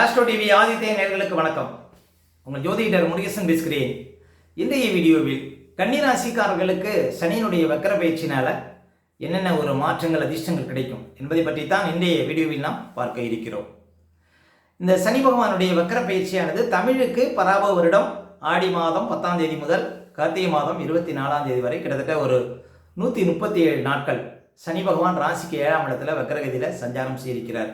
Astro TV Aditya நேயர்களுக்கு வணக்கம். உங்கள் ஜோதிடர் முருகேசன் பேசுகிறேன். இன்றைய வீடியோவில் கன்னிராசிக்காரர்களுக்கு சனியினுடைய வக்கர பயிற்சினால என்னென்ன ஒரு மாற்றங்கள் அதிர்ஷ்டங்கள் கிடைக்கும் என்பதை பற்றி தான் இன்றைய வீடியோவில் நாம் பார்க்க இருக்கிறோம். இந்த சனி பகவானுடைய வக்கர பயிற்சியானது தமிழுக்கு பராப வருடம் ஆடி மாதம் 10ஆம் தேதி முதல் கார்த்திகை மாதம் 24ஆம் தேதி வரை கிட்டத்தட்ட ஒரு 137 நாட்கள் சனி பகவான் ராசிக்கு 7ஆம் இடத்துல வக்கரகதியில் சஞ்சாரம் செய்திருக்கிறார்.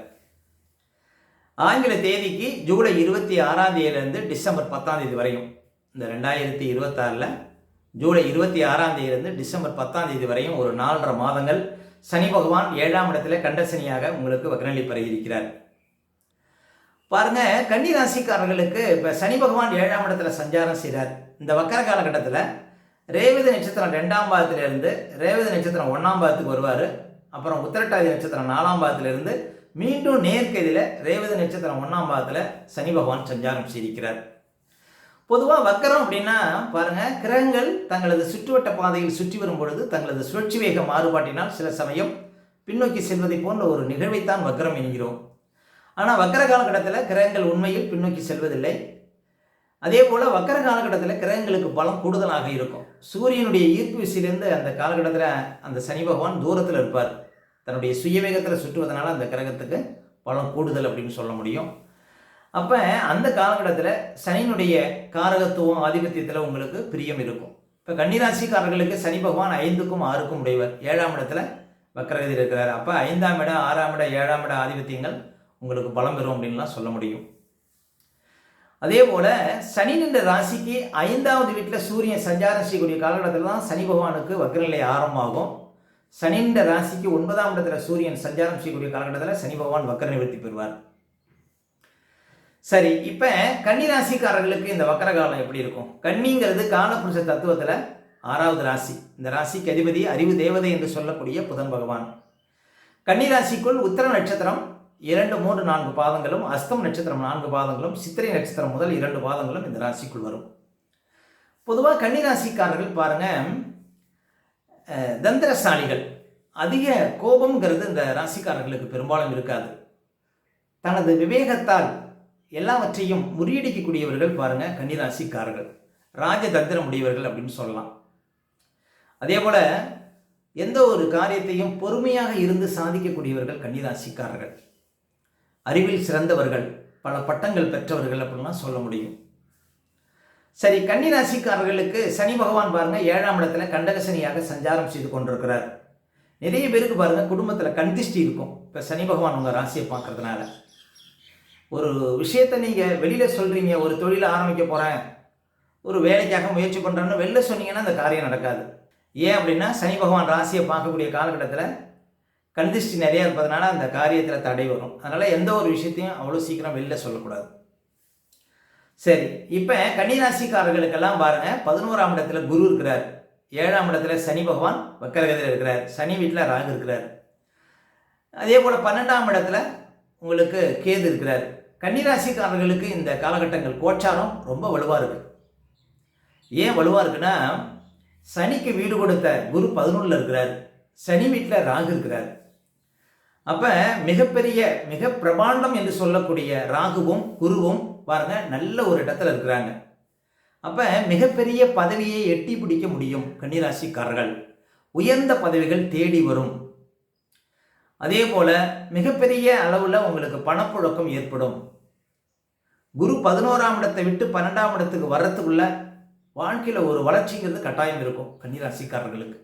ஆங்கில தேதிக்கு ஜூலை 26ஆம் தேதியிலிருந்து டிசம்பர் 10ஆம் தேதி வரையும், இந்த 2026 ஜூலை 26ஆம் தேதியிலிருந்து டிசம்பர் 10ஆம் தேதி வரையும் ஒரு 4.5 மாதங்கள் சனி பகவான் 7ஆம் இடத்துல கண்டசனியாக உங்களுக்கு வக்ரநிலை பெற இருக்கிறார். பாருங்க, கன்னி ராசிக்காரர்களுக்கு இப்போ சனி பகவான் 7ஆம் இடத்துல சஞ்சாரம் செய்கிறார். இந்த வக்கர காலகட்டத்தில் ரேவதி நட்சத்திரம் 2ஆம் பாதத்திலிருந்து ரேவதி நட்சத்திரம் 1ஆம் பாதத்துக்கு வருவார். அப்புறம் உத்திரட்டாதி நட்சத்திரம் 4ஆம் பாதத்திலிருந்து மீண்டும் நேர்கதியில் ரேவதி நட்சத்திரம் 1ஆம் பாதத்தில் சனி பகவான் சஞ்சாரம் செய்திருக்கிறார். பொதுவாக வக்கரம் அப்படின்னா பாருங்க, கிரகங்கள் தங்களது சுற்றுவட்ட பாதையில் சுற்றி வரும் பொழுது தங்களது சுழற்சி வேக மாறுபாட்டினால் சில சமயம் பின்னோக்கி செல்வதை போன்ற ஒரு நிகழ்வைத்தான் வக்கரம் என்கிறோம். ஆனால் வக்கர காலகட்டத்தில் கிரகங்கள் உண்மையில் பின்னோக்கி செல்வதில்லை. அதே போல் வக்கர காலகட்டத்தில் கிரகங்களுக்கு பலம் கூடுதலாக இருக்கும். சூரியனுடைய ஈர்ப்பு விசையிலிருந்து அந்த காலகட்டத்தில் அந்த சனி பகவான் தூரத்தில் இருப்பார். தன்னுடைய சுயவேகத்தில் சுற்றுவதனால அந்த கிரகத்துக்கு பலம் கூடுதல் அப்படின்னு சொல்ல முடியும். அப்போ அந்த காலகட்டத்தில் சனியினுடைய காரகத்துவம் ஆதிபத்தியத்தில் உங்களுக்கு பிரியம் இருக்கும். இப்போ கன்னிராசிக்காரர்களுக்கு சனி பகவான் 5க்கும் 6க்கும் உடையவர், 7ஆம் இடத்துல வக்கரகதியில் இருக்கிறார். அப்போ 5ஆம் இடம் 6ஆம் இடம் 7ஆம் இட ஆதிபத்தியங்கள் உங்களுக்கு பலம் பெறும் அப்படின்லாம் சொல்ல முடியும். அதே போல் சனி நின்ற ராசிக்கு 5ஆவது வீட்டில் சூரியன் சஞ்சாரம் செய்யக்கூடிய காலகட்டத்தில் தான் சனி பகவானுக்கு வக்கரநிலை ஆரம்பமாகும். சனின்ற ராசிக்கு 9ஆம் இடத்துல சூரியன் சஞ்சாரம் செய்யக்கூடிய காலகட்டத்தில் சனி பகவான் வக்கர நிவர்த்தி பெறுவார். சரி, இப்போ கன்னிராசிக்காரர்களுக்கு இந்த வக்கர காலம் எப்படி இருக்கும்? கன்னிங்கிறது காலபுருஷ தத்துவத்தில் 6ஆவது ராசி. இந்த ராசிக்கு அதிபதி அறிவு தேவதை என்று சொல்லக்கூடிய புதன் பகவான். கன்னிராசிக்குள் உத்திர நட்சத்திரம் 2, 3, 4 பாதங்களும், அஸ்தம் நட்சத்திரம் 4 பாதங்களும், சித்திரை நட்சத்திரம் முதல் 2 பாதங்களும் இந்த ராசிக்குள் வரும். பொதுவாக கன்னிராசிக்காரர்கள் பாருங்க, தந்திரசாலிகள். அதிக கோபம்ங்கிறது இந்த ராசிக்காரர்களுக்கு பெரும்பாலும் இருக்காது. தனது விவேகத்தால் எல்லாவற்றையும் முறியடிக்கக்கூடியவர்கள் பாருங்க கன்னிராசிக்காரர்கள், ராஜதந்திரம் உடையவர்கள் அப்படின்னு சொல்லலாம். அதே போல எந்த ஒரு காரியத்தையும் பொறுமையாக இருந்து சாதிக்கக்கூடியவர்கள் கன்னிராசிக்காரர்கள். அறிவில் சிறந்தவர்கள், பல பட்டங்கள் பெற்றவர்கள் அப்படின்லாம் சொல்ல முடியும். சரி, கன்னிராசிக்காரர்களுக்கு சனி பகவான் பாருங்க 7ஆம் இடத்துல கண்டகசனியாக சஞ்சாரம் செய்து கொண்டிருக்கிறார். நிறைய பேருக்கு பாருங்க குடும்பத்தில் கண்திஷ்டி இருக்கும். இப்போ சனி பகவான் உங்கள் ராசியை பார்க்கறதுனால ஒரு விஷயத்தை நீங்கள் வெளியில் சொல்கிறீங்க, ஒரு தொழிலை ஆரம்பிக்க போகிறேன், ஒரு வேலைக்காக முயற்சி பண்ணுறேன்னு வெளில சொன்னீங்கன்னா அந்த காரியம் நடக்காது. ஏன் அப்படின்னா சனி பகவான் ராசியை பார்க்கக்கூடிய காலகட்டத்தில் கண்திஷ்டி நிறையா இருப்பதனால அந்த காரியத்தில் தடை வரும். அதனால் எந்த ஒரு விஷயத்தையும் அவ்வளோ சீக்கிரம் வெளியில் சொல்லக்கூடாது. சரி, இப்போ கன்னிராசிக்காரர்களுக்கெல்லாம் பாருங்க 11ஆம் இடத்துல குரு இருக்கிறார், 7ஆம் இடத்துல சனி பகவான் வக்கரகதியில் இருக்கிறார், சனி வீட்டில் ராகு இருக்கிறார். அதே போல் 12ஆம் இடத்துல உங்களுக்கு கேது இருக்கிறார். கன்னிராசிக்காரர்களுக்கு இந்த காலகட்டங்கள் கோச்சாரம் ரொம்ப வலுவாக இருக்கு. ஏன் வலுவாக இருக்குன்னா, சனிக்கு வீடு கொடுத்த குரு 11ல் இருக்கிறார், சனி வீட்டில் ராகு இருக்கிறார். அப்போ மிக பிரபாண்டம் என்று சொல்லக்கூடிய ராகுவும் குருவும் பாருங்க நல்ல ஒரு இடத்துல இருக்கிறாங்க. அப்போ மிகப்பெரிய பதவியை எட்டி பிடிக்க முடியும் கன்னிராசிக்காரர்கள். உயர்ந்த பதவிகள் தேடி வரும். அதே போல மிகப்பெரிய அளவில் உங்களுக்கு பணப்புழக்கம் ஏற்படும். குரு 11ஆம் இடத்தை விட்டு 12ஆம் இடத்துக்கு வர்றதுக்குள்ள வாழ்க்கையில் ஒரு வளர்ச்சிங்கிறது கட்டாயம் இருக்கும் கன்னிராசிக்காரர்களுக்கு.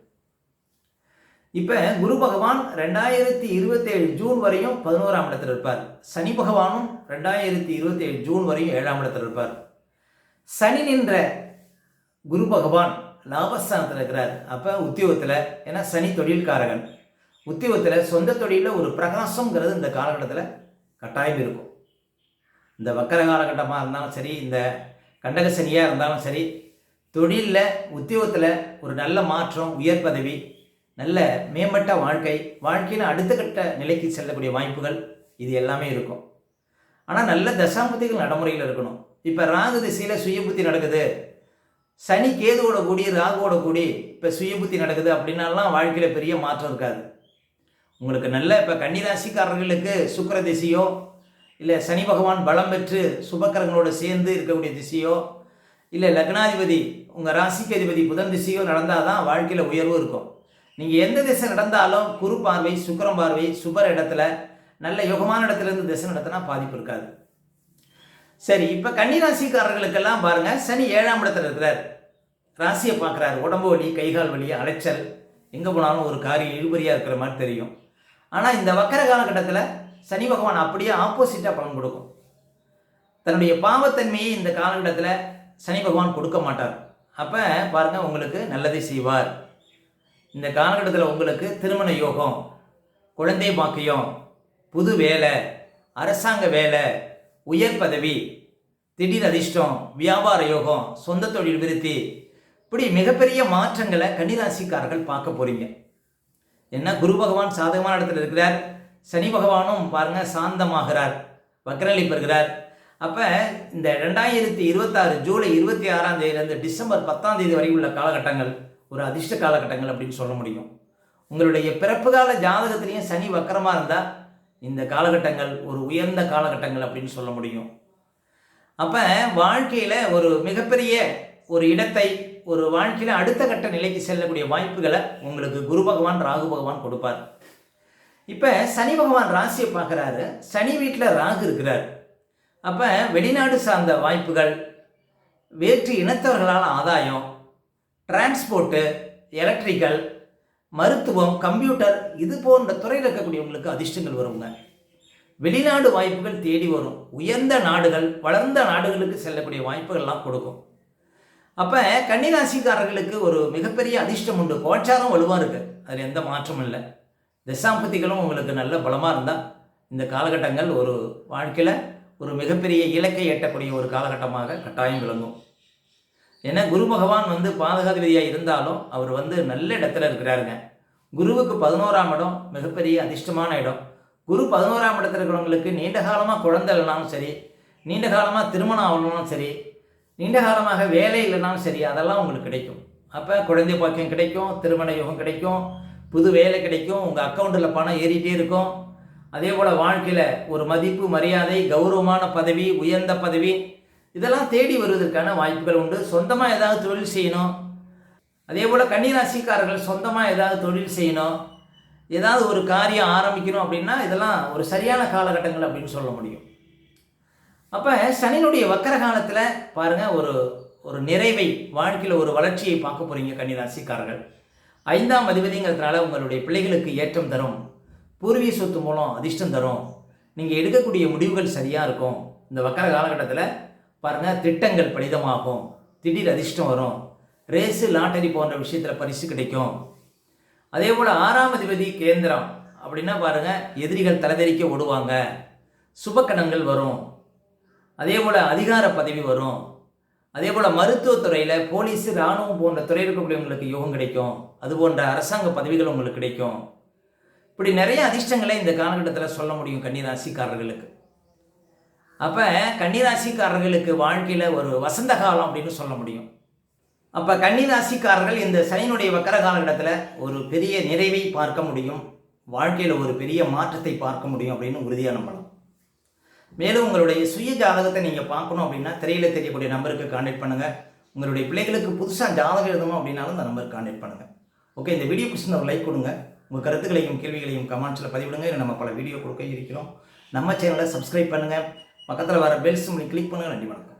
இப்போ குரு பகவான் 2027 ஜூன் வரையும் 11ஆம் இடத்துல இருப்பார். சனி பகவானும் 2027 ஜூன் வரையும் 7ஆம் இடத்துல இருப்பார். சனி நின்ற குரு பகவான் லாபஸ்தானத்தில் இருக்கிறார். அப்போ உத்தியோகத்தில், ஏன்னா சனி தொழில்காரகன், உத்தியோகத்தில் சொந்த தொழிலில் ஒரு பிரகாசங்கிறது இந்த காலகட்டத்தில் கட்டாயம் இருக்கும். இந்த வக்கர காலகட்டமாக இருந்தாலும் சரி, இந்த கண்டக சனியாக இருந்தாலும் சரி, தொழிலில் உத்தியோகத்தில் ஒரு நல்ல மாற்றம், உயர் பதவி, நல்ல மேம்பட்ட வாழ்க்கையில் அடுத்த கட்ட நிலைக்கு செல்லக்கூடிய வாய்ப்புகள் இது எல்லாமே இருக்கும். ஆனால் நல்ல தசாபுத்திகள் நடைமுறையில் இருக்கணும். இப்போ ராகு திசையில் சுயபுத்தி நடக்குது, சனி கேதுவோட கூடி ராகுவோட கூடி இப்போ சுயபுத்தி நடக்குது அப்படின்னாலாம் வாழ்க்கையில் பெரிய மாற்றம் இருக்காது. உங்களுக்கு நல்ல இப்போ கன்னிராசிக்காரர்களுக்கு சுக்கிர திசையோ இல்லை சனி பகவான் பலம் பெற்று சுபக்கரங்களோடு சேர்ந்து இருக்கக்கூடிய திசையோ, இல்லை லக்னாதிபதி உங்கள் ராசிக்கு அதிபதி புதன் திசையோ நடந்தால் தான் வாழ்க்கையில் உயர்வு இருக்கும். நீங்கள் எந்த திசை நடந்தாலும் குரு பார்வை, சுக்கிரன் பார்வை, சுபர் இடத்துல நல்ல யோகமான இடத்துலேருந்து திசை நடத்தினா பாதிப்பு இருக்காது. சரி, இப்போ கன்னிராசிக்காரர்களுக்கெல்லாம் பாருங்கள், சனி 7ஆம் இடத்துல இருக்கிறார், ராசியை பார்க்குறாரு. உடம்பு வலி, கைகால் வலி, அலைச்சல், எங்கே போனாலும் ஒரு காரியம் இழுபறியாக இருக்கிற மாதிரி தெரியும். ஆனால் இந்த வக்கர காலகட்டத்தில் சனி பகவான் அப்படியே ஆப்போசிட்டாக பலன் கொடுக்கும். தன்னுடைய பாவத்தன்மையை இந்த காலகட்டத்தில் சனி பகவான் கொடுக்க மாட்டார். அப்போ பாருங்கள், உங்களுக்கு நல்லதை செய்வார். இந்த காலகட்டத்தில் உங்களுக்கு திருமண யோகம், குழந்தை பாக்கியம், புது வேலை, அரசாங்க வேலை, உயர் பதவி, திடீர் அதிர்ஷ்டம், வியாபார யோகம், சொந்த தொழில் விருத்தி, இப்படி மிகப்பெரிய மாற்றங்களை கன்னிராசிக்காரர்கள் பார்க்க போறீங்க. என்ன, குரு பகவான் சாதகமான இடத்துல இருக்கிறார், சனி பகவானும் பாருங்க சாந்தமாகிறார், வக்ரநிலை பெறுகிறார். அப்போ இந்த 2026 ஜூலை 26ஆம் தேதியிலிருந்து டிசம்பர் 10ஆம் தேதி வரை உள்ள காலகட்டங்கள் ஒரு அதிர்ஷ்ட காலகட்டங்கள் அப்படின்னு சொல்ல முடியும். உங்களுடைய பிறப்பு கால ஜாதகத்திலையும் சனி வக்கரமாக இருந்தால் இந்த காலகட்டங்கள் ஒரு உயர்ந்த காலகட்டங்கள் அப்படின்னு சொல்ல முடியும். அப்போ வாழ்க்கையில் ஒரு மிகப்பெரிய ஒரு இடத்தை, ஒரு வாழ்க்கையில் அடுத்த கட்ட நிலைக்கு செல்லக்கூடிய வாய்ப்புகளை உங்களுக்கு குரு பகவான், ராகு பகவான் கொடுப்பார். இப்போ சனி பகவான் ராசியை பார்க்குறாரு, சனி வீட்டில் ராகு இருக்கிறார். அப்போ வெளிநாடு சார்ந்த வாய்ப்புகள், வேற்று இனத்தவர்களால் ஆதாயம், டிரான்ஸ்போர்ட்டு, எலக்ட்ரிக்கல், மருத்துவம், கம்ப்யூட்டர், இது போன்ற துறையில் இருக்கக்கூடியவங்களுக்கு அதிர்ஷ்டங்கள் வருங்க. வெளிநாடு வாய்ப்புகள் தேடி வரும். உயர்ந்த நாடுகள், வளர்ந்த நாடுகளுக்கு செல்லக்கூடிய வாய்ப்புகள்லாம் கொடுக்கும். அப்போ கன்னிராசிக்காரர்களுக்கு ஒரு மிகப்பெரிய அதிர்ஷ்டம் உண்டு. கோச்சாரம் வலுவாக இருக்குது, அதில் எந்த மாற்றமும் இல்லை. திசாம்பத்திகளும் உங்களுக்கு நல்ல பலமாக இருந்தால் இந்த காலகட்டங்கள் ஒரு வாழ்க்கையில் ஒரு மிகப்பெரிய இலக்கை எட்டக்கூடிய ஒரு காலகட்டமாக கட்டாயம் விளங்கும். ஏன்னா குரு பகவான் பாதகாதிபதியாக இருந்தாலும் அவர் நல்ல இடத்துல இருக்கிறாருங்க. குருவுக்கு 11ஆம் இடம் மிகப்பெரிய அதிர்ஷ்டமான இடம். குரு 11ஆம் இடத்துல இருக்கிறவங்களுக்கு நீண்ட காலமாக குழந்தை இல்லைனாலும் சரி, நீண்ட காலமாக திருமணம் ஆகணும்னாலும் சரி, நீண்ட காலமாக வேலை இல்லைனாலும் சரி, அதெல்லாம் உங்களுக்கு கிடைக்கும். அப்போ குழந்தை பாக்கியம் கிடைக்கும், திருமண யோகம் கிடைக்கும், புது வேலை கிடைக்கும், உங்கள் அக்கௌண்ட்டில் பணம் ஏறிட்டே இருக்கும். அதே போல் வாழ்க்கையில் ஒரு மதிப்பு, மரியாதை, கௌரவமான பதவி, உயர்ந்த பதவி, இதெல்லாம் தேடி வருவதற்கான வாய்ப்புகள் உண்டு. சொந்தமாக ஏதாவது தொழில் செய்யணும். அதே போல் கன்னிராசிக்காரர்கள் சொந்தமாக ஏதாவது தொழில் செய்யணும், ஏதாவது ஒரு காரியம் ஆரம்பிக்கணும் அப்படின்னா இதெல்லாம் ஒரு சரியான காலகட்டங்கள் அப்படின்னு சொல்ல முடியும். அப்போ சனியினுடைய வக்கர காலத்தில் பாருங்கள், ஒரு நிறைவை, வாழ்க்கையில் ஒரு வளர்ச்சியை பார்க்க போகிறீங்க கன்னிராசிக்காரர்கள். 5ஆம் அதிபதிங்கிறதுனால உங்களுடைய பிள்ளைகளுக்கு ஏற்றம் தரும், பூர்வீக சொத்து மூலம் அதிர்ஷ்டம் தரும், நீங்கள் எடுக்கக்கூடிய முடிவுகள் சரியாக இருக்கும். இந்த வக்கர காலகட்டத்தில் பாருங்கள், திட்டங்கள் பலிதமாகும், திடீர் அதிர்ஷ்டம் வரும், ரேஸு, லாட்டரி போன்ற விஷயத்தில் பரிசு கிடைக்கும். அதே போல் 6ஆம் அதிபதி கேந்திரம் அப்படின்னா பாருங்கள், எதிரிகள் தலைதெறிக்க ஓடுவாங்க, சுபக்கணங்கள் வரும், அதே போல் அதிகார பதவி வரும். அதே போல் மருத்துவத்துறையில் போலீஸு, இராணுவம் போன்ற துறையில் இருக்கக்கூடியவங்களுக்கு யோகம் கிடைக்கும். அது போன்ற அரசாங்க பதவிகள் உங்களுக்கு கிடைக்கும். இப்படி நிறைய அதிர்ஷ்டங்களை இந்த காலகட்டத்தில் சொல்ல முடியும் கன்னிராசிக்காரர்களுக்கு. அப்போ கன்னிராசிக்காரர்களுக்கு வாழ்க்கையில் ஒரு வசந்த காலம் அப்படின்னு சொல்ல முடியும். அப்போ கன்னிராசிக்காரர்கள் இந்த சனியினுடைய வக்கர காலகட்டத்தில் ஒரு பெரிய நிறைவை பார்க்க முடியும், வாழ்க்கையில் ஒரு பெரிய மாற்றத்தை பார்க்க முடியும் அப்படின்னு உறுதியாக நம்பலாம். மேலும் உங்களுடைய சுய ஜாதகத்தை நீங்கள் பார்க்கணும் அப்படின்னா திரையில் தெரியக்கூடிய நம்பருக்கு கான்டாக்ட் பண்ணுங்கள். உங்களுடைய பிள்ளைகளுக்கு புதுசாக ஜாதகம் எழுதணும் அப்படின்னாலும் இந்த நம்பருக்கு கான்டாக்ட் பண்ணுங்கள். ஓகே, இந்த வீடியோ பிடிச்சிருந்தா ஒரு லைக் கொடுங்க. உங்கள் கருத்துக்களையும் கேள்விகளையும் கமெண்ட்ஸில் பதிவிடுங்க. இல்லை நம்ம பல வீடியோ கொடுக்க இருக்கிறோம். நம்ம சேனலை சப்ஸ்கிரைப் பண்ணுங்கள், பக்கத்தில் வர பெல் சிம்பலை கிளிக் பண்ணுங்கள். நன்றி, வணக்கம்.